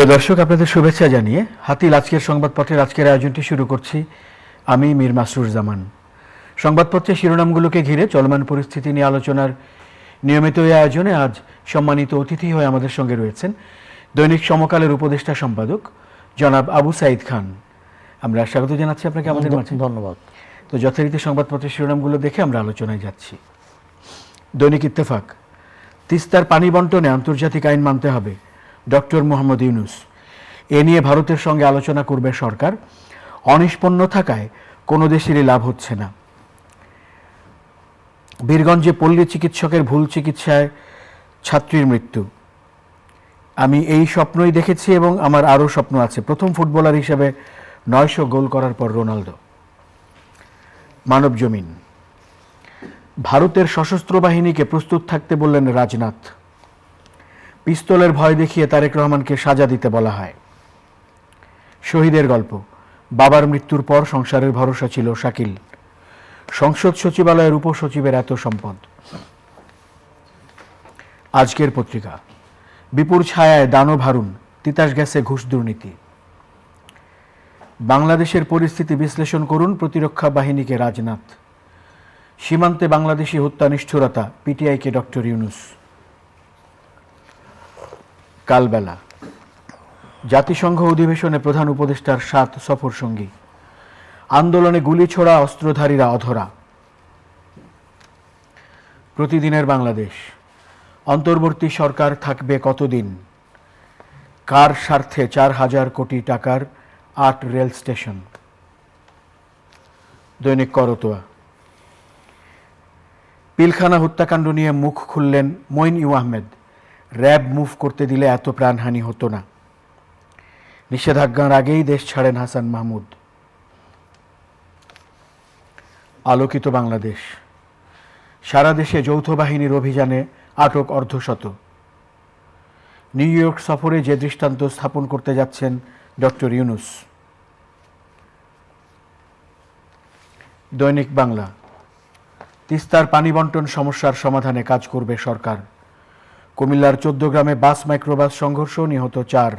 প্রিয় দর্শক, আপনাদের শুভেচ্ছা জানিয়ে হাতিল আজকের সংবাদপত্রের আজকের আয়োজনটি শুরু করছি। আমি মীর মাসরুর জামান। সংবাদপত্রের শিরোনামগুলোকে ঘিরে চলমান পরিস্থিতি নিয়ে আলোচনার নিয়মিত এই আয়োজনে আজ সম্মানিত অতিথি হয়ে আমাদের সঙ্গে রয়েছেন দৈনিক সমকালের উপদেষ্টা সম্পাদক জনাব আবু সাঈদ খান। আমরা স্বাগত জানাচ্ছি আপনাকে আমাদের মাঝে। ধন্যবাদ। তো যথারীতি সংবাদপত্রের শিরোনামগুলো দেখে আমরা আলোচনায় যাচ্ছি। দৈনিক ইত্তেফাক, তিস্তার পানি বন্টনে আন্তর্জাতিক আইন মানতে হবে, ডক্টর মোহাম্মদ ইউনূস। এ নিয়ে ভারতের সঙ্গে আলোচনা করবে সরকার, অনিষ্পন্ন থাকায় কোনো দেশেরই লাভ হচ্ছে না। বীরগঞ্জে পল্লী চিকিৎসকের ভুল চিকিৎসায় ছাত্রীর মৃত্যু। আমি এই স্বপ্নই দেখেছি এবং আমার আরও স্বপ্ন আছে, প্রথম ফুটবলার হিসেবে 900 গোল করার পর রোনালদো। মানব জমিন, ভারতের সশস্ত্র বাহিনীকে প্রস্তুত থাকতে বললেন রাজনাথ। পিস্তলের ভয় দেখিয়ে তারেক রহমানকে সাজা দিতে বলা হয়। শহীদের গল্প, বাবার মৃত্যুর পর সংসারের ভরসা ছিল শাকিল। সংসদ সচিবালয়ের উপসচিবের এত সম্পদ। আজকের পত্রিকা, বিপুর ছায়ায় দানব হারুন, তিতাস গ্যাসে ঘুষ দুর্নীতি। বাংলাদেশের পরিস্থিতি বিশ্লেষণ করুন প্রতিরক্ষা বাহিনীকে রাজনাথ। সীমান্তে বাংলাদেশি হত্যা নিষ্ঠুরতা, পিটিআইকে ডক্টর ইউনূস। কালবেলা, জাতিসংঘ অধিবেশনে প্রধান উপদেষ্টার 7 সফর সঙ্গী। আন্দোলনে গুলি ছোড়া অস্ত্রধারীরা অধরা। প্রতিদিনের বাংলাদেশ, অন্তর্বর্তী সরকার থাকবে কতদিন, কার স্বার্থে 4000 কোটি টাকার 8 রেল স্টেশন। দৈনিক করতোয়া, পিলখানা হত্যাকাণ্ড নিয়ে মুখ খুললেন Moeen U Ahmed. RAB move করতে দিলে এত প্রাণহানি হতো না। নিষেধাজ্ঞার আগেই দেশ ছাড়েন হাসান মাহমুদ। আলোকিত বাংলাদেশ, সারা দেশে যৌথ বাহিনীর অভিযানে আটক অর্ধশত। নিউ ইয়র্ক সফরে যে দৃষ্টান্ত স্থাপন করতে যাচ্ছেন ডক্টর ইউনূস। দৈনিক বাংলা, তিস্তার পানি বন্টন সমস্যার সমাধানে কাজ করবে সরকার। কুমিল্লার 14 গ্রামে বাস মাইক্রোবাস সংঘর্ষ, নিহত 4।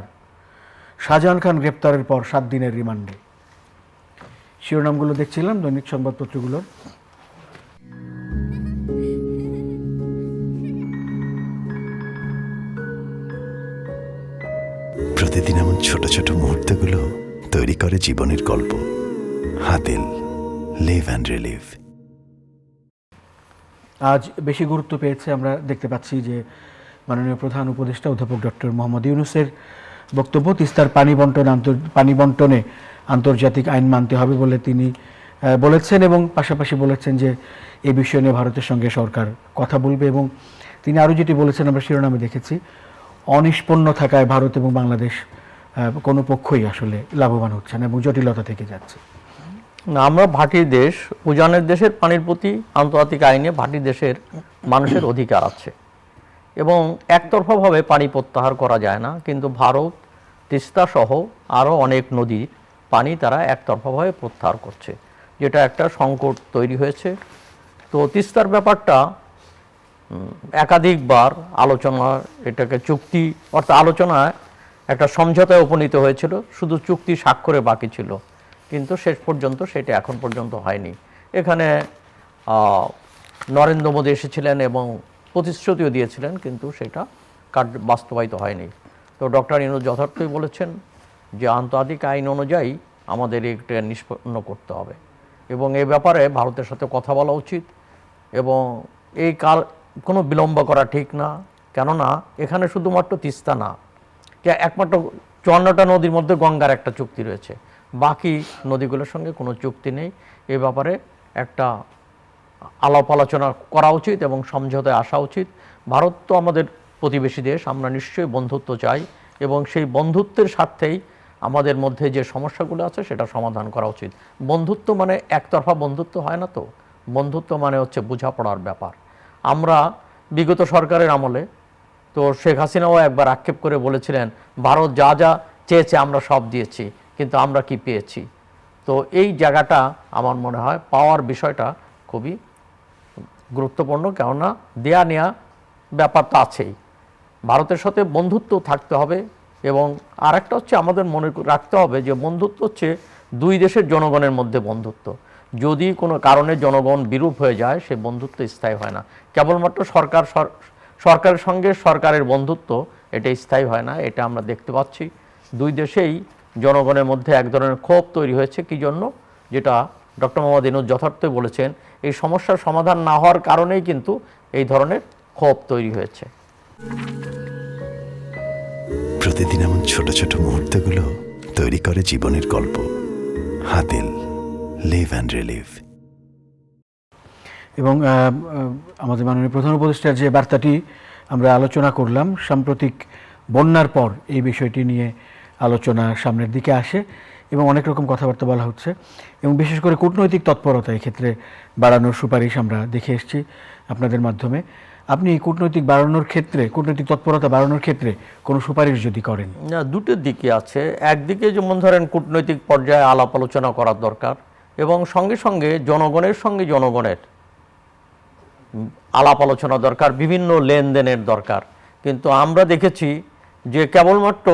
শাহজাহান খান গ্রেপ্তারের পর 7 দিনের রিমান্ডে। শিরোনামগুলো দেখছিলাম দৈনিক সংবাদপত্রগুলোর। প্রতিদিন এমন ছোট ছোট মুহূর্তগুলো তৈরি করে জীবনের গল্প। Hatil, live and relive. আজ বেশি গুরুত্ব পেয়েছে, আমরা দেখতে পাচ্ছি যে মাননীয় প্রধান উপদেষ্টা অধ্যাপক ডক্টর মোহাম্মদ ইউনূসের বক্তব্য, তিস্তার পানি বন্টনে আন্তর্জাতিক আইন মানতে হবে বলে তিনি বলেছেন এবং পাশাপাশি বলেছেন যে এই বিষয় নিয়ে ভারতের সঙ্গে সরকার কথা বলবে। এবং তিনি আরও যেটি বলেছেন আমরা শিরোনামে দেখেছি, অনিষ্পন্ন থাকায় ভারত এবং বাংলাদেশ কোনো পক্ষই আসলে লাভবান হচ্ছে না এবং জটিলতা থেকে যাচ্ছে। না, আমরা ভাটি দেশ, উজানের দেশের পানির প্রতি আন্তর্জাতিক আইনে ভাটি দেশের মানুষের অধিকার আছে এবং একতরফাভাবে পানি প্রত্যাহার করা যায় না। কিন্তু ভারত তিস্তা সহ আরও অনেক নদীর পানি তারা একতরফাভাবে প্রত্যাহার করছে, যেটা একটা সংকট তৈরি হয়েছে। তো তিস্তার ব্যাপারটা একাধিকবার এটাকে চুক্তি অর্থাৎ আলোচনায় একটা সমঝোতায় উপনীত হয়েছিল, শুধু চুক্তি স্বাক্ষরে বাকি ছিল, কিন্তু শেষ পর্যন্ত সেটা এখন পর্যন্ত হয়নি। এখানে নরেন্দ্র মোদী এসেছিলেন এবং প্রতিশ্রুতিও দিয়েছিলেন, কিন্তু সেটা বাস্তবায়িত হয়নি। তো ডক্টর ইউনূস যথার্থই বলেছেন যে আন্তর্জাতিক আইন অনুযায়ী আমাদের এটা নিষ্পন্ন করতে হবে এবং এই ব্যাপারে ভারতের সাথে কথা বলা উচিত এবং এই কোনো বিলম্ব করা ঠিক না। কেননা এখানে শুধুমাত্র তিস্তা না, একমাত্র 54টা নদীর মধ্যে গঙ্গার একটা চুক্তি রয়েছে, বাকি নদীগুলোর সঙ্গে কোনো চুক্তি নেই। এ ব্যাপারে একটা আলাপ আলোচনা করা উচিত এবং সমঝোতায় আসা উচিত। ভারত তো আমাদের প্রতিবেশী দেশ, আমরা নিশ্চয়ই বন্ধুত্ব চাই এবং সেই বন্ধুত্বের স্বার্থেই আমাদের মধ্যে যে সমস্যাগুলো আছে সেটা সমাধান করা উচিত। বন্ধুত্ব মানে একতরফা বন্ধুত্ব হয় না, তো বন্ধুত্ব মানে হচ্ছে বোঝাপড়ার ব্যাপার। আমরা বিগত সরকারের আমলে তো শেখ হাসিনাও একবার আক্ষেপ করে বলেছিলেন ভারত যা যা চেয়েছে আমরা সব দিয়েছি, কিন্তু আমরা কি পেয়েছি। তো এই জায়গাটা আমার মনে হয় পাওয়ার বিষয়টা খুবই গুরুত্বপূর্ণ, কেননা দেয়া নেয়া ব্যাপার তো আছেই। ভারতের সাথে বন্ধুত্ব থাকতে হবে, এবং আরেকটা হচ্ছে আমাদের মনে রাখতে হবে যে বন্ধুত্ব হচ্ছে দুই দেশের জনগণের মধ্যে বন্ধুত্ব। যদি কোনো কারণে জনগণ বিরূপ হয়ে যায় সে বন্ধুত্ব স্থায়ী হয় না। কেবলমাত্র সরকারের সঙ্গে সরকারের বন্ধুত্ব এটা স্থায়ী হয় না। এটা আমরা দেখতে পাচ্ছি দুই দেশেই জনগণের মধ্যে এক ধরনের ক্ষোভ তৈরি হয়েছে। কী জন্য? যেটা ডক্টর মোহাম্মদ ইউনূস যথার্থই বলেছেন, এই সমস্যার সমাধান না হওয়ার কারণেই কিন্তু এই ধরনের ক্ষোভ তৈরি হয়েছে। প্রতিদিন এমন ছোট ছোট মুহূর্তগুলো তৈরি করে জীবনের গল্প। Hatil, live and relive. এবং আমাদের মাননীয় প্রধান উপদেষ্টার যে বার্তাটি আমরা আলোচনা করলাম, সাম্প্রতিক বন্যার পর এই বিষয়টি নিয়ে আলোচনা সামনের দিকে আসে এবং অনেক রকম কথাবার্তা বলা হচ্ছে এবং বিশেষ করে কূটনৈতিক তৎপরতা এক্ষেত্রে বাড়ানোর সুপারিশ আমরা দেখে এসেছি আপনাদের মাধ্যমে। আপনি কূটনৈতিক তৎপরতা বাড়ানোর ক্ষেত্রে কোনো সুপারিশ যদি করেন? না, দুটোর দিকে আছে। একদিকে যেমন ধরেন কূটনৈতিক পর্যায়ে আলাপ আলোচনা করার দরকার এবং সঙ্গে সঙ্গে জনগণের আলাপ আলোচনা দরকার, বিভিন্ন লেনদেনের দরকার। কিন্তু আমরা দেখেছি যে কেবলমাত্র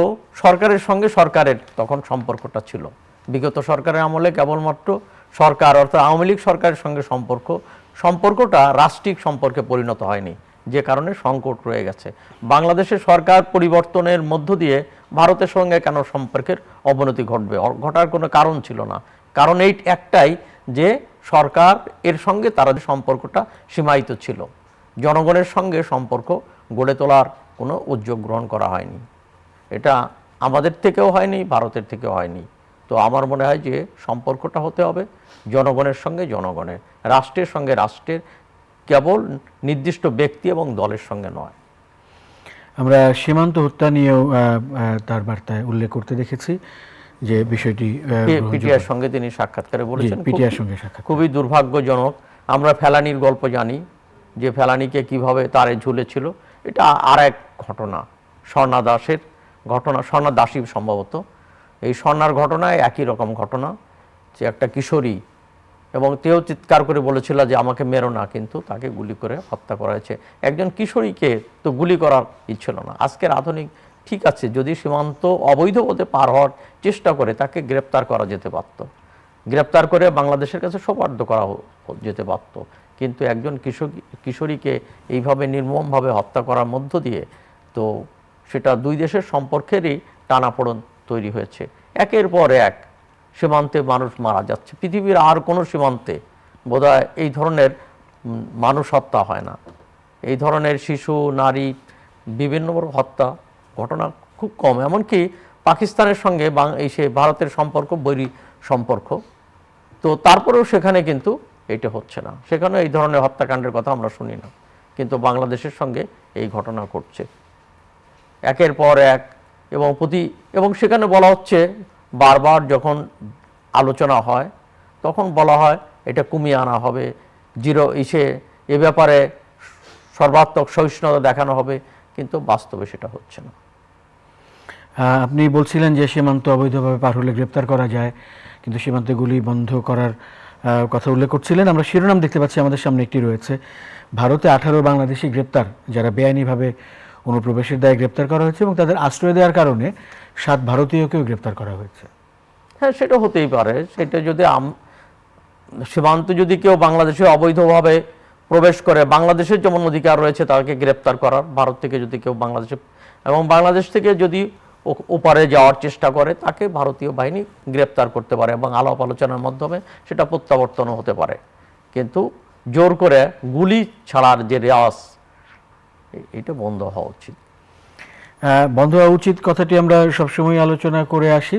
সরকারের সঙ্গে সরকারের তখন সম্পর্কটা ছিল। বিগত সরকারের আমলে কেবলমাত্র সরকার অর্থাৎ আওয়ামী লীগ সরকারের সঙ্গে সম্পর্কটা রাষ্ট্রিক সম্পর্কে পরিণত হয়নি, যে কারণে সংকট রয়ে গেছে। বাংলাদেশের সরকার পরিবর্তনের মধ্য দিয়ে ভারতের সঙ্গে কেন সম্পর্কের অবনতি ঘটবে? ঘটার কোনো কারণ ছিল না। কারণ এই একটাই যে সরকার এর সঙ্গে তারা সম্পর্কটা সীমায়িত ছিল, জনগণের সঙ্গে সম্পর্ক গড়ে তোলার কোনো উদ্যোগ গ্রহণ করা হয়নি। এটা আমাদের থেকেও হয়নি, ভারতের থেকেও হয়নি। তো আমার মনে হয় যে সম্পর্কটা হতে হবে জনগণের সঙ্গে জনগণের, রাষ্ট্রের সঙ্গে রাষ্ট্রের, কেবল নির্দিষ্ট ব্যক্তি এবং দলের সঙ্গে নয়। আমরা সীমান্ত হত্যা নিয়েও তার বার্তায় উল্লেখ করতে দেখেছি যে বিষয়টি পিটিআর সঙ্গে তিনি সাক্ষাৎকারে বলেছেন, পিটিআর সঙ্গে সাক্ষাৎ খুবই দুর্ভাগ্যজনক। আমরা ফেলানির গল্প জানি যে ফেলানিকে কিভাবে তারে ঝুলেছিল। এটা আর এক ঘটনা, স্বর্ণা দাসের ঘটনা, স্বর্ণা দাসী সম্ভবত। এই স্বর্ণার ঘটনায় একই রকম ঘটনা, যে একটা কিশোরী এবং তেও চিৎকার করে বলেছিল যে আমাকে মেরো না, কিন্তু তাকে গুলি করে হত্যা করা হয়েছে। একজন কিশোরীকে তো গুলি করার ইচ্ছিল না। আজকের আধুনিক ঠিক আছে, যদি সীমান্ত অবৈধ পথে পার হওয়ার চেষ্টা করে তাকে গ্রেপ্তার করা যেতে পারত, গ্রেপ্তার করে বাংলাদেশের কাছে সোপর্দ করা যেতে পারত। কিন্তু একজন কিশোরীকে এইভাবে নির্মমভাবে হত্যা করার মধ্য দিয়ে তো সেটা দুই দেশের সম্পর্কেরই টানাপোড়েন তৈরি হয়েছে। একের পর এক সীমান্তে মানুষ মারা যাচ্ছে। পৃথিবীর আর কোনো সীমান্তে বোধহয় এই ধরনের মানুষ হত্যা হয় না। এই ধরনের শিশু, নারী, বিভিন্ন হত্যা ঘটনা খুব কম। এমনকি পাকিস্তানের সঙ্গে ভারতের সম্পর্ক বৈরী সম্পর্ক, তো তারপরেও সেখানে কিন্তু এটা হচ্ছে না, সেখানে এই ধরনের হত্যাকাণ্ডের কথা আমরা শুনি না। কিন্তু বাংলাদেশের সঙ্গে এই ঘটনা ঘটছে একের পর এক। এবং সেখানে বলা হচ্ছে বারবার যখন আলোচনা হয় তখন বলা হয় এটা কমিয়ে আনা হবে, এ ব্যাপারে সর্বাত্মক সহিষ্ণুতা দেখানো হবে, কিন্তু বাস্তবে সেটা হচ্ছে না। আপনি বলছিলেন যে সীমান্ত অবৈধভাবে পার হলে গ্রেপ্তার করা যায়, কিন্তু সীমান্তে গুলি বন্ধ করার কথা উল্লেখ করছিলেন। আমরা শিরোনাম দেখতে পাচ্ছি আমাদের সামনে, একটি রয়েছে ভারতে 18 বাংলাদেশি গ্রেপ্তার, যারা বেআইনিভাবে অনুপ্রবেশের দায়ে গ্রেপ্তার করা হয়েছে এবং তাদের আশ্রয় দেওয়ার কারণে 7 ভারতীয়কেও গ্রেপ্তার করা হয়েছে। হ্যাঁ, সেটা হতেই পারে। সেটা যদি সীমান্ত যদি কেউ বাংলাদেশে অবৈধভাবে প্রবেশ করে, বাংলাদেশের যেমন অধিকার রয়েছে তাকে গ্রেপ্তার করার, ভারত থেকে যদি কেউ বাংলাদেশে এবং বাংলাদেশ থেকে যদি ওপারে যাওয়ার চেষ্টা করে তাকে ভারতীয় বাহিনী গ্রেপ্তার করতে পারে এবং আলাপ আলোচনার মাধ্যমে সেটা প্রত্যাবর্তনও হতে পারে। কিন্তু জোর করে গুলি ছাড়ার যে রেওয়াজ, এটা বন্ধ হওয়া উচিত। বন্ধ হওয়া উচিত কথাটি আমরা সবসময় আলোচনা করে আসি,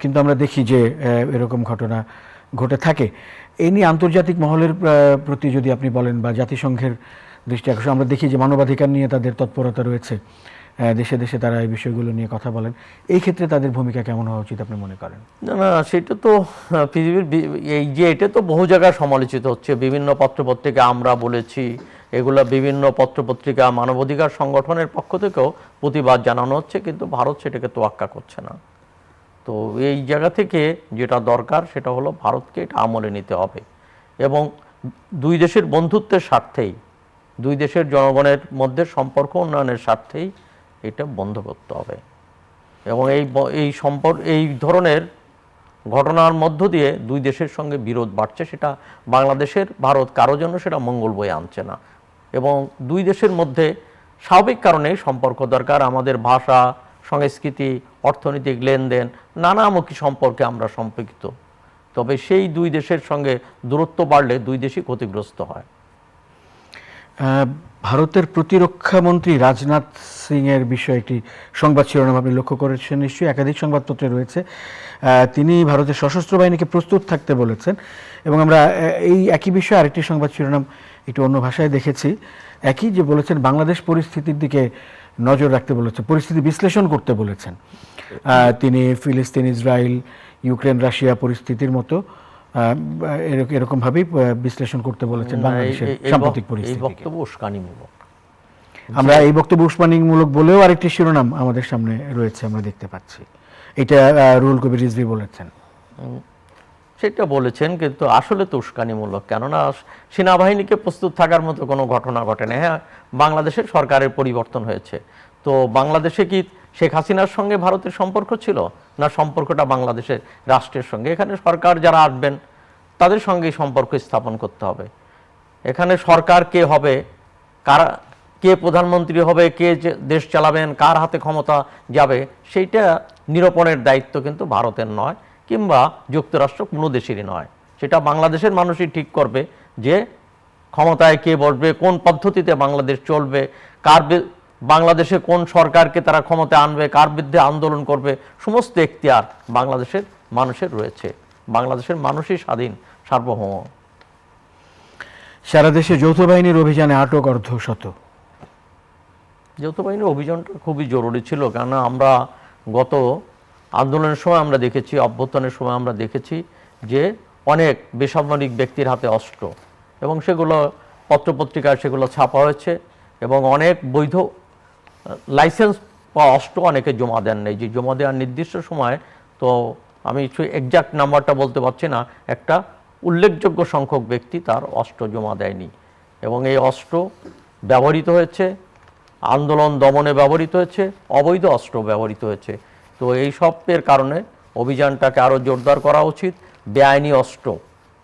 কিন্তু আমরা দেখি যে এরকম ঘটনা ঘটে থাকে। এই নিয়ে আন্তর্জাতিক মহলের প্রতি যদি আপনি বলেন বা জাতিসংঘের দৃষ্টি আকর্ষণ, আমরা দেখি যে মানবাধিকার নিয়ে তাদের তৎপরতা রয়েছে, দেশে দেশে তারা এই বিষয়গুলো নিয়ে কথা বলেন। এই ক্ষেত্রে তাদের ভূমিকা কেমন হওয়া উচিত আপনি মনে করেন? না, সেটা তো পৃথিবীর এটা তো বহু জায়গায় সমালোচিত হচ্ছে। বিভিন্ন পত্রপত্রিকা আমরা বলেছি, এগুলা বিভিন্ন পত্রপত্রিকা, মানবাধিকার সংগঠনের পক্ষ থেকেও প্রতিবাদ জানানো হচ্ছে, কিন্তু ভারত সেটাকে তোয়াক্কা করছে না। তো এই জায়গা থেকে যেটা দরকার সেটা হলো ভারতকে এটা আমলে নিতে হবে এবং দুই দেশের বন্ধুত্বের স্বার্থেই, দুই দেশের জনগণের মধ্যে সম্পর্ক উন্নয়নের স্বার্থেই এটা বন্ধ করতে হবে। এবং এই ধরনের ঘটনার মধ্য দিয়ে দুই দেশের সঙ্গে বিরোধ বাড়ছে, সেটা বাংলাদেশের ভারত কারো জন্য সেটা মঙ্গল বয়ে আনছে না। এবং দুই দেশের মধ্যে স্বাভাবিক কারণেই সম্পর্ক দরকার। আমাদের ভাষা, সংস্কৃতি, অর্থনৈতিক লেনদেন, নানামুখী সম্পর্কে আমরা সম্পৃক্ত। তবে সেই দুই দেশের সঙ্গে দূরত্ব বাড়লে দুই দেশই ক্ষতিগ্রস্ত হয়। ভারতের প্রতিরক্ষা মন্ত্রী রাজনাথ সিং এর বিষয়টি সংবাদ শিরোনাম আপনি লক্ষ্য করেছেন নিশ্চয়ই, একাধিক সংবাদপত্রে রয়েছে। তিনি ভারতের সশস্ত্র বাহিনীকে প্রস্তুত থাকতে বলেছেন এবং আমরা এই একই বিষয়ে আরেকটি সংবাদ শিরোনাম একটু অন্য ভাষায় দেখেছি। একই যে বলেছেন বাংলাদেশ পরিস্থিতির দিকে নজর রাখতে বলেছেন, পরিস্থিতি বিশ্লেষণ করতে বলেছেন। তিনি ফিলিস্তিন, ইসরায়েল, ইউক্রেন, রাশিয়া পরিস্থিতির মতো এরকমভাবেই বিশ্লেষণ করতে বলেছেন বাংলাদেশের সাম্প্রতিক পরিস্থিতি। এই বক্তব্য উস্কানিমূলক। আমরা এই বক্তব্য উস্কানিমূলক বলেও আরেকটি শিরোনাম আমাদের সামনে রয়েছে, আমরা দেখতে পাচ্ছি। এটা রুহুল কবির রিজভী বলেছেন। সেটা বলেছেন, কিন্তু আসলে তো উস্কানিমূলক। কেননা সেনাবাহিনীকে প্রস্তুত থাকার মতো কোনো ঘটনা ঘটেনি। হ্যাঁ, বাংলাদেশের সরকারের পরিবর্তন হয়েছে, তো বাংলাদেশে কি শেখ হাসিনার সঙ্গে ভারতের সম্পর্ক ছিল, না সম্পর্কটা বাংলাদেশের রাষ্ট্রের সঙ্গে? এখানে সরকার যারা আসবেন তাদের সঙ্গেই সম্পর্ক স্থাপন করতে হবে। এখানে সরকার কে হবে, কে প্রধানমন্ত্রী হবে, কে দেশ চালাবেন, কার হাতে ক্ষমতা যাবে, সেইটা নিরূপণের দায়িত্ব কিন্তু ভারতের নয়, কিংবা যুক্তরাষ্ট্র কোনো দেশেরই নয়। সেটা বাংলাদেশের মানুষই ঠিক করবে যে ক্ষমতায় কে বসবে, কোন পদ্ধতিতে বাংলাদেশ চলবে, বাংলাদেশে কোন সরকারকে তারা ক্ষমতায় আনবে, কার বিরুদ্ধে আন্দোলন করবে, সমস্ত এখতিয়ার বাংলাদেশের মানুষের রয়েছে। বাংলাদেশের মানুষই স্বাধীন, সার্বভৌম। সারা দেশে যৌথ বাহিনীর অভিযানে আটক অর্ধশত। যৌথ বাহিনীর অভিযানটা খুবই জরুরি ছিল, কেননা আমরা গত আন্দোলনের সময় আমরা দেখেছি, অভ্যুত্থানের সময় আমরা দেখেছি যে অনেক বেসামরিক ব্যক্তির হাতে অস্ত্র, এবং সেগুলো পত্রপত্রিকায় সেগুলো ছাপা হয়েছে, এবং অনেক বৈধ লাইসেন্স বা অস্ত্র অনেকে জমা দেন নেই। যে জমা দেওয়ার নির্দিষ্ট সময়, তো আমি এক্সাক্ট নাম্বারটা বলতে পারছি না, একটা উল্লেখযোগ্য সংখ্যক ব্যক্তি তার অস্ত্র জমা দেয়নি, এবং এই অস্ত্র ব্যবহৃত হয়েছে, আন্দোলন দমনে ব্যবহৃত হয়েছে, অবৈধ অস্ত্র ব্যবহৃত হয়েছে। তো এই সবের কারণে অভিযানটাকে আরও জোরদার করা উচিত। বেআইনি অস্ত্র,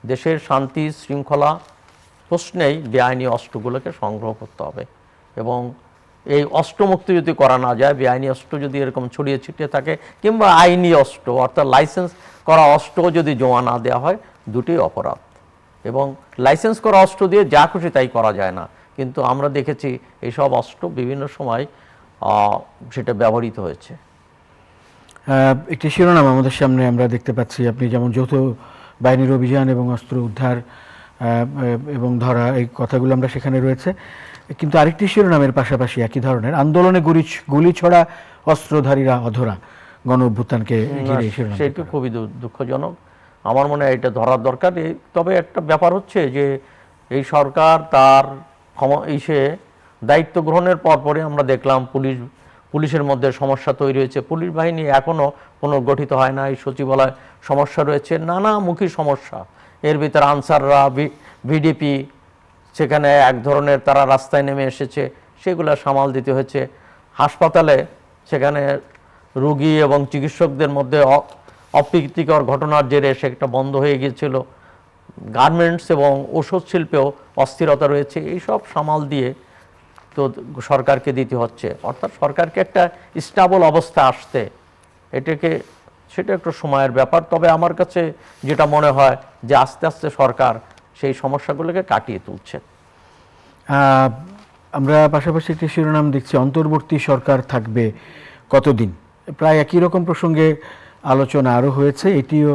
দেশের শান্তি শৃঙ্খলা প্রশ্নেই বেআইনি অস্ত্রগুলোকে সংগ্রহ করতে হবে, এবং এই অস্ত্রমুক্তি যদি করা না যায়, বেআইনি অস্ত্র যদি এরকম ছড়িয়ে ছিটিয়ে থাকে, কিংবা আইনি অস্ত্র অর্থাৎ লাইসেন্স করা অস্ত্র যদি জমা না দেওয়া হয়, দুটি অপরাধ। এবং লাইসেন্স করা অস্ত্র দিয়ে যা খুশি তাই করা যায় না, কিন্তু আমরা দেখেছি এইসব অস্ত্র বিভিন্ন সময় সেটা ব্যবহৃত হয়েছে। একটি শিরোনাম আমাদের সামনে আমরা দেখতে পাচ্ছি, আপনি যেমন যৌথ বাহিনীর অভিযান এবং অস্ত্র উদ্ধার এবং ধরা, এই কথাগুলো আমরা সেখানে রয়েছে। কিন্তু আরেকটি শিরোনামের পাশাপাশি একই ধরনের, আন্দোলনে গুলি ছড়া অস্ত্রধারীরা অধরা, গণ অভ্যুত্থানকে ঘিরে শিরোনাম। সেটা খুবই দুঃখজনক। আমার মনে হয় এটা ধরার দরকার। তবে একটা ব্যাপার হচ্ছে যে এই সরকার তার দায়িত্ব গ্রহণের পরপরই আমরা দেখলাম পুলিশের মধ্যে সমস্যা তৈরি হয়েছে। পুলিশ বাহিনী এখনও পুনর্গঠিত হয় না, এই সচিবালয় সমস্যা রয়েছে, নানামুখী সমস্যা। এর ভিতরে আনসাররা, ভিডিপি, সেখানে এক ধরনের তারা রাস্তায় নেমে এসেছে, সেগুলো সামাল দিতে হয়েছে। হাসপাতালে সেখানে রোগী এবং চিকিৎসকদের মধ্যে অপ্রীতিকর ঘটনার জেরে সেটা বন্ধ হয়ে গিয়েছিল। গার্মেন্টস এবং ওষুধ শিল্পেও অস্থিরতা রয়েছে, এইসব সামাল দিয়ে তো সরকারকে দিতে হচ্ছে। অর্থাৎ সরকারকে একটা স্টেবল অবস্থা আসতে সেটা একটু সময়ের ব্যাপার। তবে আমার কাছে যেটা মনে হয় যে আস্তে আস্তে সরকার সেই সমস্যাগুলোকে কাটিয়ে তুলছে। আমরা পাশাপাশি একটি শিরোনাম দেখছি, অন্তর্বর্তী সরকার থাকবে কতদিন। প্রায় একই রকম প্রসঙ্গে আলোচনা আরও হয়েছে, এটিও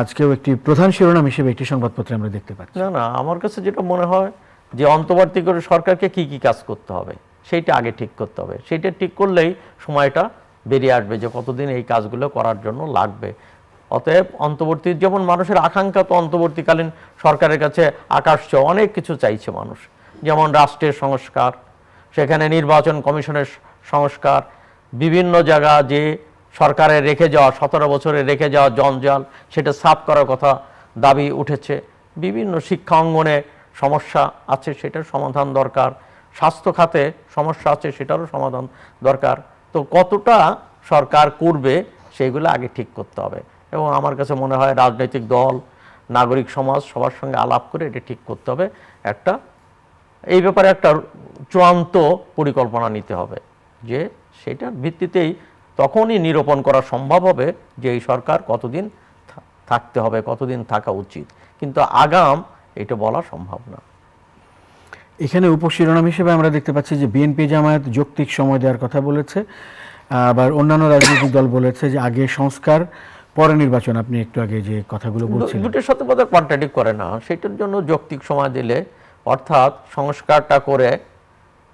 আজকেও একটি প্রধান শিরোনাম হিসেবে একটি সংবাদপত্রে আমরা দেখতে পাচ্ছি। না, আমার কাছে যেটা মনে হয় যে অন্তর্বর্তী করে সরকারকে কি কি কাজ করতে হবে সেইটা আগে ঠিক করতে হবে। সেইটা ঠিক করলেই সময়টা বেরিয়ে আসবে যে কতদিন এই কাজগুলো করার জন্য লাগবে। অতএব অন্তর্বর্তী, যেমন মানুষের আকাঙ্ক্ষা, তো অন্তর্বর্তীকালীন সরকারের কাছে আকাশ ছোঁয়া অনেক কিছু চাইছে মানুষ, যেমন রাষ্ট্রের সংস্কার, সেখানে নির্বাচন কমিশনের সংস্কার, বিভিন্ন জায়গা যে সরকারের রেখে যাওয়া 17 বছরে রেখে যাওয়া জঞ্জাল সেটা সাফ করার কথা দাবি উঠেছে। বিভিন্ন শিক্ষা অঙ্গনে সমস্যা আছে, সেটার সমাধান দরকার। স্বাস্থ্য খাতে সমস্যা আছে, সেটারও সমাধান দরকার। তো কতটা সরকার করবে সেইগুলো আগে ঠিক করতে হবে। এবং আমার কাছে মনে হয় রাজনৈতিক দল, নাগরিক সমাজ সবার সঙ্গে আলাপ করে এটা ঠিক করতে হবে, একটা এই ব্যাপারে একটা চূড়ান্ত পরিকল্পনা নিতে হবে, যে সেটার ভিত্তিতেই তখনই নিরূপণ করা সম্ভব হবে যে এই সরকার কতদিন থাকতে হবে, কতদিন থাকা উচিত, কিন্তু আগাম এটা বলা সম্ভব না। এখানে উপশিরোনাম হিসেবে আমরা দেখতে পাচ্ছি যে বিএনপি জামায়াত যৌক্তিক সময় দেওয়ার কথা বলেছে, আবার অন্যান্য রাজনৈতিক দল বলেছে যে আগে সংস্কার পরে নির্বাচন। আপনি একটু আগে যে কথাগুলো বলছিলেন দুটোর সাথে বোধহয় কন্ট্রাডিক্ট করে না। সেটার জন্য যৌক্তিক সময় দিলে, অর্থাৎ সংস্কারটা করে,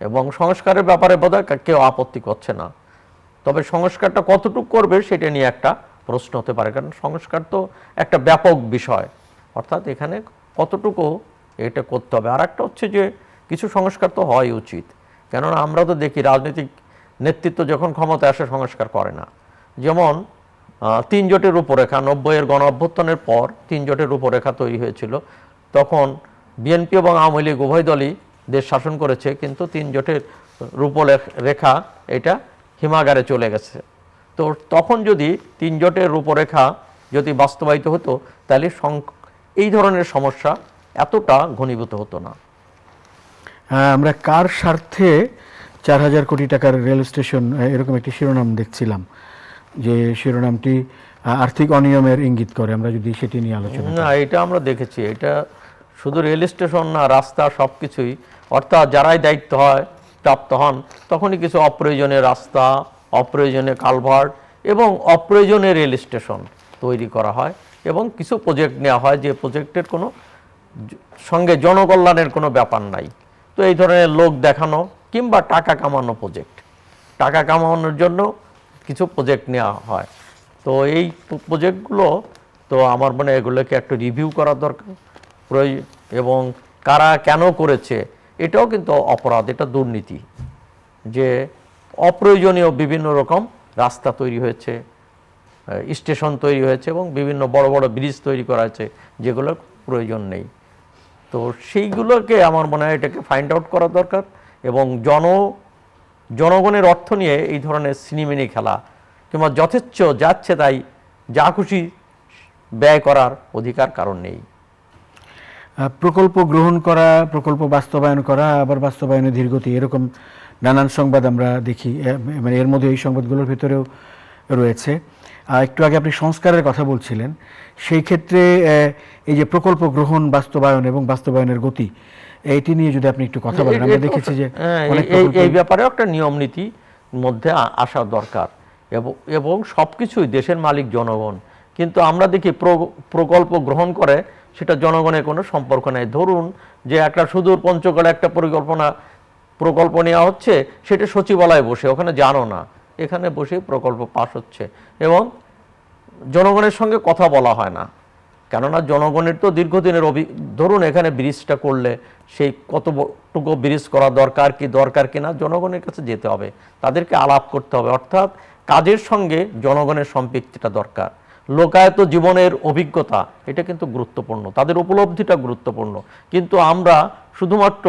এবং সংস্কারের ব্যাপারে বোধহয় কেউ আপত্তি করছে না, তবে সংস্কারটা কতটুকু করবে সেটা নিয়ে একটা প্রশ্ন হতে পারে, কারণ সংস্কার তো একটা ব্যাপক বিষয়, অর্থাৎ এখানে কতটুকু এটা করতে হবে। আর একটা হচ্ছে যে কিছু সংস্কার তো হওয়াই উচিত, কেননা আমরা তো দেখি রাজনৈতিক নেতৃত্ব যখন ক্ষমতায় আসে সংস্কার করে না। যেমন 3 জোটের রূপরেখা, 90-এর গণ অভ্যুত্থানের পর 3 জোটের রূপরেখা তৈরি হয়েছিল, তখন বিএনপি এবং আওয়ামী লীগ উভয় দলই দেশ শাসন করেছে, কিন্তু 3 জোটের রূপরেখা এটা হিমাগারে চলে গেছে। তো তখন যদি 3 জোটের রূপরেখা যদি বাস্তবায়িত হতো, তাহলে এই ধরনের সমস্যা এতটা ঘনীভূত হতো না। আমরা কার স্বার্থে 4000 কোটি টাকার রেল স্টেশন, এরকম একটি শিরোনাম দেখছিলাম, যে শিরোনামটি আর্থিক অনিয়মের ইঙ্গিত করে। আমরা যদি সেটি নিয়ে আলোচনা না, এটা আমরা দেখেছি, এটা শুধু রেল স্টেশন না, রাস্তা সব কিছুই, অর্থাৎ যারাই দায়িত্ব হয় প্রাপ্ত হন তখনই কিছু অপ্রয়োজনীয় রাস্তা, অপ্রয়োজনীয় কালভার্ট এবং অপ্রয়োজনীয় রেল স্টেশন তৈরি করা হয়, এবং কিছু প্রজেক্ট নেওয়া হয় যে প্রজেক্টের কোনো সঙ্গে জনকল্যাণের কোনো ব্যাপার নাই। তো এই ধরনের লোক দেখানো কিংবা টাকা কামানো প্রজেক্ট, টাকা কামানোর জন্য কিছু প্রজেক্ট নেওয়া হয়। তো এই প্রজেক্টগুলো তো আমার মনে হয় এগুলোকে একটু রিভিউ করা দরকার এবং কারা কেন করেছে এটাও কিন্তু অপরাধ, এটা দুর্নীতি, যে অপ্রয়োজনীয় বিভিন্ন রকম রাস্তা তৈরি হয়েছে, স্টেশন তৈরি হয়েছে এবং বিভিন্ন বড় বড় ব্রিজ তৈরি করা হয়েছে যেগুলোর প্রয়োজন নেই। তো সেইগুলোকে আমার মনে হয় এটাকে ফাইন্ড আউট করা দরকার, এবং জনগণের অর্থ নিয়ে এই ধরনের সিনেমিনি খেলা কিংবা যথেচ্ছ যাচ্ছে তাই যা খুশি ব্যয় করার অধিকার কারণ নেই। প্রকল্প গ্রহণ করা, প্রকল্প বাস্তবায়ন করা, আবার বাস্তবায়নে ধীরগতি, এরকম নানান সংবাদ আমরা দেখি, মানে এর মধ্যে এই সংবাদগুলোর ভিতরেও রয়েছে। একটু আগে আপনি সংস্কারের কথা বলছিলেন, সেই ক্ষেত্রে এই যে প্রকল্প গ্রহণ, বাস্তবায়ন এবং বাস্তবায়নের গতি, এইটি নিয়ে যদি আপনি একটু কথা বলেন। আমরা দেখেছি যে এই ব্যাপারেও একটা নিয়ম নীতির মধ্যে আসা দরকার, এবং সব কিছুই দেশের মালিক জনগণ, কিন্তু আমরা দেখি প্রকল্প গ্রহণ করে সেটা জনগণের কোনো সম্পর্ক নেই। ধরুন যে একটা সুদূর পঞ্চগড়ে একটা প্রকল্প নেওয়া হচ্ছে, সেটা সচিবালয়ে বসে, ওখানে জানো না, এখানে বসে প্রকল্প পাস হচ্ছে এবং জনগণের সঙ্গে কথা বলা হয় না, কেননা জনগণের তো দীর্ঘদিনের ধরুন এখানে ব্রিজটা করলে সেই কতটুকু ব্রিজ করা দরকার কি না জনগণের কাছে যেতে হবে, তাদেরকে আলাপ করতে হবে, অর্থাৎ কাজের সঙ্গে জনগণের সম্পৃক্তিটা দরকার। লোকায়ত জীবনের অভিজ্ঞতা এটা কিন্তু গুরুত্বপূর্ণ, তাদের উপলব্ধিটা গুরুত্বপূর্ণ, কিন্তু আমরা শুধুমাত্র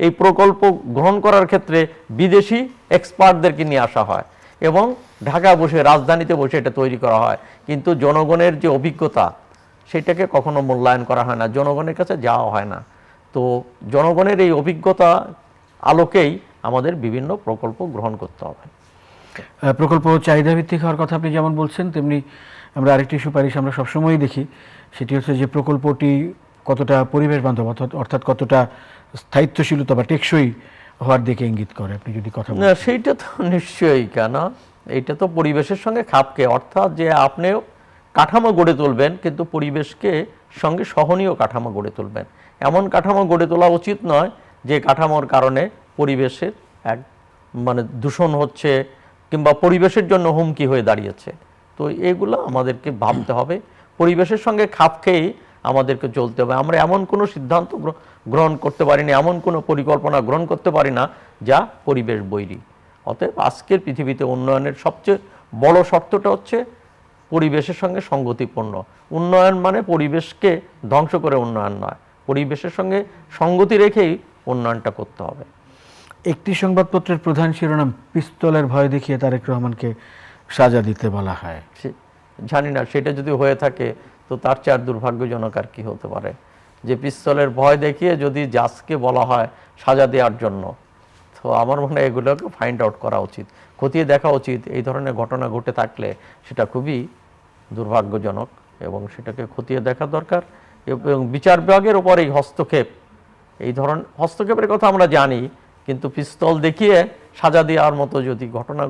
এই প্রকল্প গ্রহণ করার ক্ষেত্রে বিদেশি এক্সপার্টদেরকে নিয়ে আসা হয় এবং ঢাকা বসে, রাজধানীতে বসে এটা তৈরি করা হয়, কিন্তু জনগণের যে অভিজ্ঞতা সেটাকে কখনো মূল্যায়ন করা হয় না, জনগণের কাছে যাওয়া হয় না। তো জনগণের এই অভিজ্ঞতা আলোকেই আমাদের বিভিন্ন প্রকল্প গ্রহণ করতে হবে। প্রকল্প চাহিদা ভিত্তিক হওয়ার কথা আপনি যেমন বলছেন, তেমনি আমরা আরেকটি সুপারিশ আমরা সবসময়ই দেখি, সেটি হচ্ছে যে প্রকল্পটি কতটা পরিবেশ বান্ধব, অর্থাৎ কতটা স্থায়িত্বশীলতা বা টেকসই হওয়ার দিকে ইঙ্গিত করে। আপনি যদি কথা না, সেইটা তো নিশ্চয়ই, কেন এইটা তো পরিবেশের সঙ্গে খাপ খেয়ে, অর্থাৎ যে আপনিও কাঠামো গড়ে তুলবেন কিন্তু পরিবেশকে সঙ্গে সহনীয় কাঠামো গড়ে তুলবেন। এমন কাঠামো গড়ে তোলা উচিত নয় যে কাঠামোর কারণে পরিবেশের দূষণ হচ্ছে কিংবা পরিবেশের জন্য হুমকি হয়ে দাঁড়িয়েছে। তো এগুলো আমাদেরকে ভাবতে হবে, পরিবেশের সঙ্গে খাপ খেয়েই আমাদেরকে চলতে হবে। আমরা এমন কোনো সিদ্ধান্ত গ্রহণ করতে পারি না, এমন কোনো পরিকল্পনা গ্রহণ করতে পারি না যা পরিবেশ বৈরী। অতএব আজকের পৃথিবীতে উন্নয়নের সবচেয়ে বড় শর্তটা হচ্ছে পরিবেশের সঙ্গে সঙ্গতিপূর্ণ উন্নয়ন, মানে পরিবেশকে ধ্বংস করে উন্নয়ন নয়, পরিবেশের সঙ্গে সঙ্গতি রেখেই উন্নয়নটা করতে হবে। একটি সংবাদপত্রের প্রধান শিরোনাম, পিস্তলের ভয় দেখিয়ে তারেক রহমানকে সাজা দিতে বলা হয়। জানি না সেটা যদি হয়ে থাকে তো তার চেয়ে আর দুর্ভাগ্যজনক আর কি হতে পারে, যে পিস্তলের ভয় দেখিয়ে যদি জাজকে বলা হয় সাজা দেওয়ার জন্য। তো আমার মনে হয় এগুলোকে ফাইন্ড আউট করা উচিত, খতিয়ে দেখা উচিত। এই ধরনের ঘটনা ঘটে থাকলে সেটা খুবই দুর্ভাগ্যজনক এবং সেটাকে খতিয়ে দেখা দরকার। এবং বিচার বিভাগের উপর এই হস্তক্ষেপ, এই ধরনের হস্তক্ষেপের কথা আমরা জানি, কিন্তু পিস্তল দেখিয়ে সাজা দেওয়ার মতো যদি ঘটনা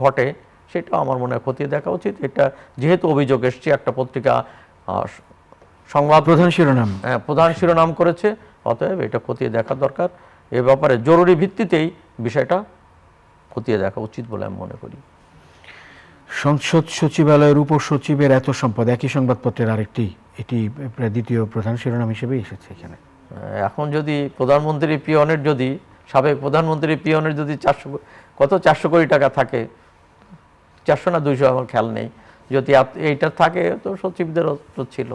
ঘটে সেটা আমার মনে হয় খতিয়ে দেখা উচিত। এটা যেহেতু অভিযোগ এসছে, একটা পত্রিকা সংবাদ প্রধান শিরোনাম করেছে, অতএব এটা খতিয়ে দেখা দরকার। এ ব্যাপারে জরুরি ভিত্তিতেই বিষয়টা খতিয়ে দেখা উচিত বলে আমি মনে করি। সংসদ সচিবালয়ের উপসচিবের এত সম্পদ, একই সংবাদপত্রের আরেকটি, এটি প্রায় দ্বিতীয় প্রধান শিরোনাম হিসেবে এসেছে এখানে। এখন যদি প্রধানমন্ত্রী পিয়নের, যদি সাবেক প্রধানমন্ত্রী পিয়নের যদি 400 কোটি টাকা থাকে, 400 না 200 আমার খেয়াল নেই, যদি এইটা থাকে তো সচিবদেরও তো ছিল।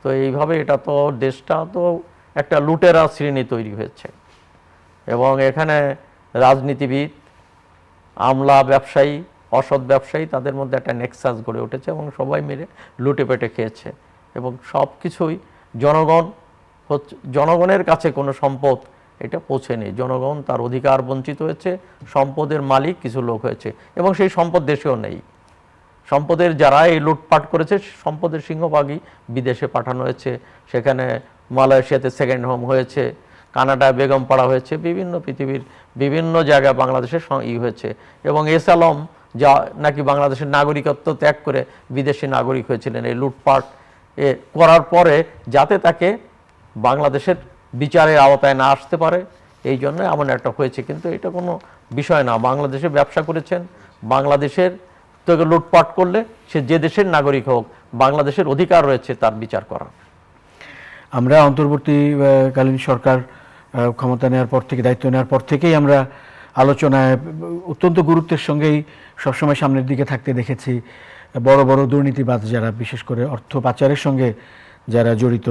তো এইভাবে এটা তো দেশটা তো একটা লুটেরা শ্রেণী তৈরি হয়েছে এবং এখানে রাজনীতিবিদ, আমলা, ব্যবসায়ী, অসৎ ব্যবসায়ী, তাদের মধ্যে একটা নেক্সাস গড়ে উঠেছে এবং সবাই মিলে লুটে পেটে খেয়েছে এবং সব কিছুই জনগণের কাছে কোনো সম্পদ এটা পৌঁছেনি। জনগণ তার অধিকার বঞ্চিত হয়েছে, সম্পদের মালিক কিছু লোক হয়েছে এবং সেই সম্পদ দেশেও নেই। সম্পদের যারা এই লুটপাট করেছে সম্পদের সিংহভাগই বিদেশে পাঠানো হয়েছে। সেখানে মালয়েশিয়াতে সেকেন্ড হোম হয়েছে, কানাডায় বেগমপাড়া হয়েছে, বিভিন্ন পৃথিবীর বিভিন্ন জায়গায় বাংলাদেশের হয়েছে। এবং এস আলম যা নাকি বাংলাদেশের নাগরিকত্ব ত্যাগ করে বিদেশি নাগরিক হয়েছিলেন, এই লুটপাট করার পরে যাতে তাকে বাংলাদেশের বিচারের আওতায় না আসতে পারে, এই জন্য এমন একটা হয়েছে। কিন্তু এটা কোনো বিষয় না, বাংলাদেশে ব্যবসা করেছেন, বাংলাদেশের থেকে লুটপাট করলে সে যে দেশের নাগরিক হোক, বাংলাদেশের অধিকার রয়েছে তার বিচার করার। আমরা অন্তর্বর্তীকালীন সরকার ক্ষমতা নেওয়ার পর থেকে, দায়িত্ব নেওয়ার পর থেকেই আমরা আলোচনায় অত্যন্ত গুরুত্বের সঙ্গেই সবসময় সামনের দিকে থাকতে দেখেছি বড় বড় দুর্নীতিবাজ যারা, বিশেষ করে অর্থ পাচারের সঙ্গে যারা জড়িত,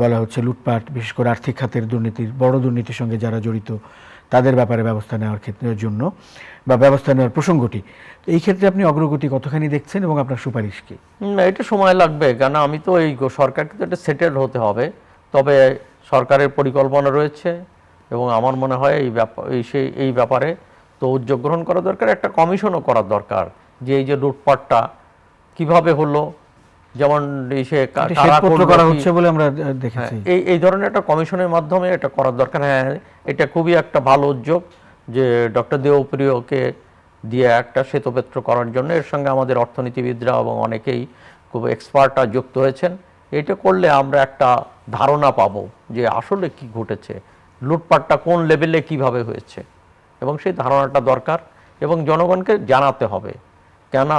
বলা হচ্ছে লুটপাট, বিশেষ করে আর্থিক খাতের দুর্নীতির, বড় দুর্নীতির সঙ্গে যারা জড়িত, তাদের ব্যাপারে ব্যবস্থা নেওয়ার জন্য বা ব্যবস্থা নেওয়ার প্রসঙ্গটি, এই ক্ষেত্রে আপনি অগ্রগতি কতখানি দেখছেন এবং আপনার সুপারিশ কি? না, এটা সময় লাগবে, কেন আমি তো এই সরকারকে তো এটা সেটেল হতে হবে। তবে সরকারের পরিকল্পনা রয়েছে এবং আমার মনে হয় এই ব্যাপারে তো উদ্যোগ গ্রহণ করা দরকার, একটা কমিশনও করা দরকার যে এই যে লুটপাটটা কিভাবে হলো, যেমন করা হচ্ছে বলে আমরা দেখেছি, এই ধরনের একটা কমিশনের মাধ্যমে এটা করার দরকার। হ্যাঁ, এটা খুবই একটা ভালো উদ্যোগ যে ডক্টর দেবপ্রিয়কে দিয়ে একটা শ্বেতপত্র করার জন্য। এর সঙ্গে আমাদের অর্থনীতিবিদরা এবং অনেকেই খুব এক্সপার্টরা যুক্ত হয়েছেন। এটা করলে আমরা একটা ধারণা পাবো যে আসলে কি ঘটেছে, লুটপাটটা কোন লেভেলে কিভাবে হয়েছে, এবং সেই ধারণাটা দরকার এবং জনগণকে জানাতে হবে। কেন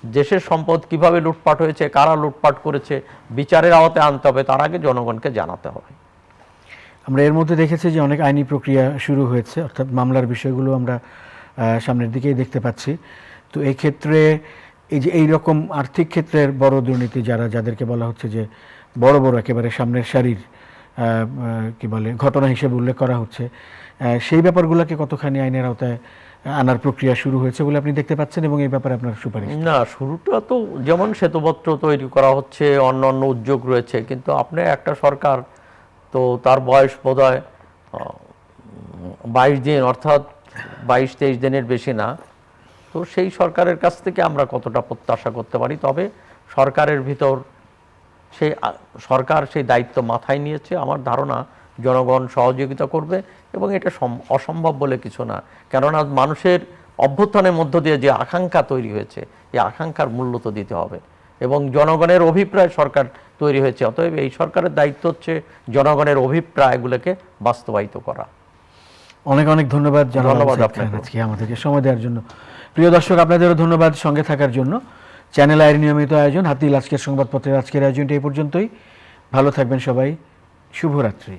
দেশের সম্পদ কিভাবে লুটপাট হয়েছে, কারা লুটপাট করেছে, বিচারের আওতায় আনতে হবে, তার আগে জনগণকে জানাতে হবে। আমরা এর মধ্যে দেখেছি যে অনেক আইনি প্রক্রিয়া শুরু হয়েছে, অর্থাৎ মামলার বিষয়গুলো আমরা সামনের দিকেই দেখতে পাচ্ছি। তো এই ক্ষেত্রে এই যে এইরকম আর্থিক ক্ষেত্রের বড় দুর্নীতি যাদেরকে বলা হচ্ছে যে বড় বড় একেবারে সামনের সারির কি বলে ঘটনা হিসেবে উল্লেখ করা হচ্ছে, সেই ব্যাপারগুলোকে কতখানি আইনের আওতায় আনার প্রক্রিয়া শুরু হয়েছে বলে আপনি দেখতে পাচ্ছেন এবং এই ব্যাপারে আপনার সুপারিশ? না, শুরুটা তো যেমন শ্বেতপত্র তৈরি করা হচ্ছে, অন্য উদ্যোগ রয়েছে, কিন্তু আপনি একটা সরকার তো তার বয়স বোধহয় 22 দিন, অর্থাৎ 22-23 দিনের বেশি না। তো সেই সরকারের কাছ থেকে আমরা কতটা প্রত্যাশা করতে পারি? তবে সরকারের ভিতর সরকার সেই দায়িত্ব মাথায় নিয়েছে, আমার ধারণা জনগণ সহযোগিতা করবে এবং এটা অসম্ভব বলে কিছু না। কেননা মানুষের অভ্যুত্থানের মধ্য দিয়ে যে আকাঙ্ক্ষা তৈরি হয়েছে, এই আকাঙ্ক্ষার মূল্য তো দিতে হবে এবং জনগণের অভিপ্রায় সরকার তৈরি হয়েছে। অতএব এই সরকারের দায়িত্ব হচ্ছে জনগণের অভিপ্রায়গুলোকে বাস্তবায়িত করা। অনেক অনেক ধন্যবাদ আপনাকে আজকে আমাদেরকে সময় দেওয়ার জন্য। প্রিয় দর্শক, আপনাদেরও ধন্যবাদ সঙ্গে থাকার জন্য। চ্যানেল আইয়ের নিয়মিত আয়োজন হাতিল আজকের সংবাদপত্রের আজকের আয়োজনটা এই পর্যন্তই। ভালো থাকবেন সবাই, শুভরাত্রি।